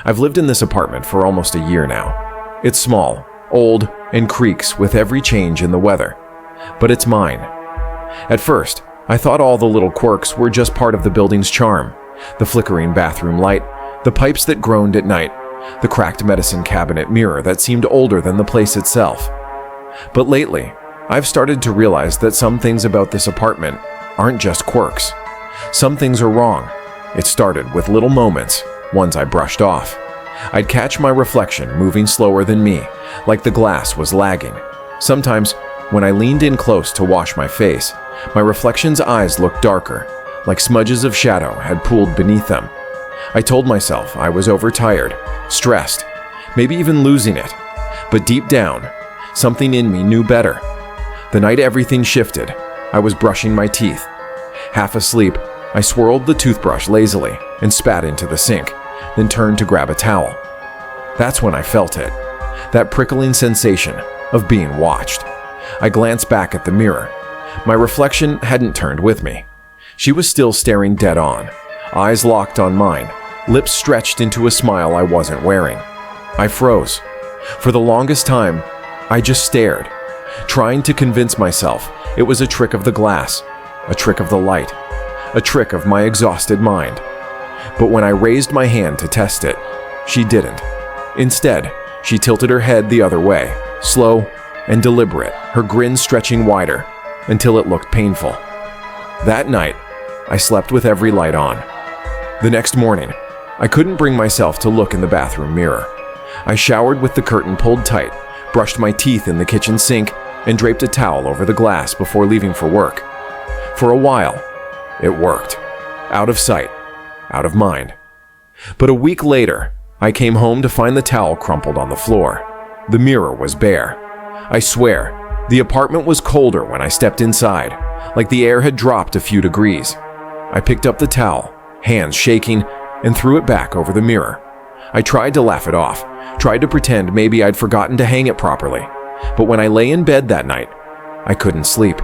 I've lived in this apartment for almost a year now. It's small, old, and creaks with every change in the weather. But it's mine. At first, I thought all the little quirks were just part of the building's charm. The flickering bathroom light, the pipes that groaned at night, the cracked medicine cabinet mirror that seemed older than the place itself. But lately, I've started to realize that some things about this apartment aren't just quirks. Some things are wrong. It started with little moments, ones I brushed off. I'd catch my reflection moving slower than me, like the glass was lagging. Sometimes, when I leaned in close to wash my face, my reflection's eyes looked darker, like smudges of shadow had pooled beneath them. I told myself I was overtired, stressed, maybe even losing it. But deep down, something in me knew better. The night everything shifted, I was brushing my teeth. Half asleep, I swirled the toothbrush lazily and spat into the sink, then turned to grab a towel. That's when I felt it, that prickling sensation of being watched. I glanced back at the mirror. My reflection hadn't turned with me. She was still staring dead on, eyes locked on mine, lips stretched into a smile I wasn't wearing. I froze. For the longest time, I just stared, trying to convince myself it was a trick of the glass, a trick of the light, a trick of my exhausted mind. But when I raised my hand to test it, she didn't. Instead, she tilted her head the other way, slow and deliberate, her grin stretching wider until it looked painful. That night, I slept with every light on. The next morning, I couldn't bring myself to look in the bathroom mirror. I showered with the curtain pulled tight, brushed my teeth in the kitchen sink, and draped a towel over the glass before leaving for work. For a while, it worked. Out of sight, out of mind. But a week later, I came home to find the towel crumpled on the floor. The mirror was bare. I swear, the apartment was colder when I stepped inside, like the air had dropped a few degrees. I picked up the towel, hands shaking, and threw it back over the mirror. I tried to laugh it off, tried to pretend maybe I'd forgotten to hang it properly. But when I lay in bed that night, I couldn't sleep.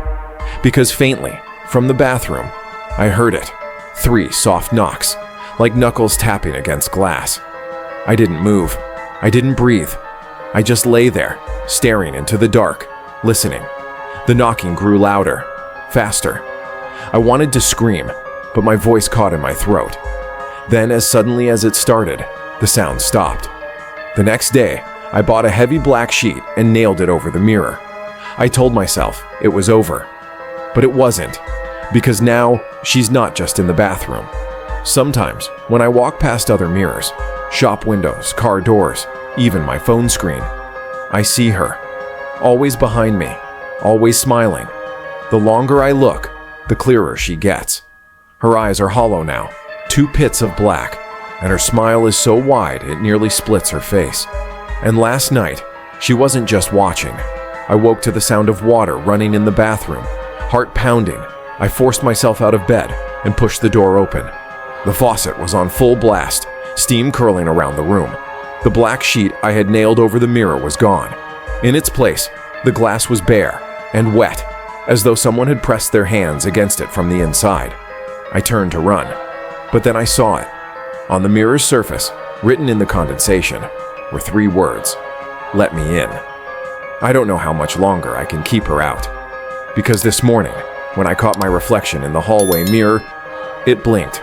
Because faintly, from the bathroom, I heard it. 3 soft knocks, like knuckles tapping against glass. I didn't move. I didn't breathe. I just lay there, staring into the dark, listening. The knocking grew louder, faster. I wanted to scream, but my voice caught in my throat. Then, as suddenly as it started, the sound stopped. The next day, I bought a heavy black sheet and nailed it over the mirror. I told myself it was over. But it wasn't, because now she's not just in the bathroom. Sometimes, when I walk past other mirrors, shop windows, car doors, even my phone screen, I see her, always behind me, always smiling. The longer I look, the clearer she gets. Her eyes are hollow now, 2 pits of black, and her smile is so wide it nearly splits her face. And last night, she wasn't just watching. I woke to the sound of water running in the bathroom, heart pounding. I forced myself out of bed and pushed the door open. The faucet was on full blast, steam curling around the room. The black sheet I had nailed over the mirror was gone. In its place, the glass was bare and wet, as though someone had pressed their hands against it from the inside. I turned to run, but then I saw it. On the mirror's surface, written in the condensation, were 3 words: "Let me in." I don't know how much longer I can keep her out. Because this morning, when I caught my reflection in the hallway mirror, it blinked.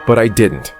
But I didn't.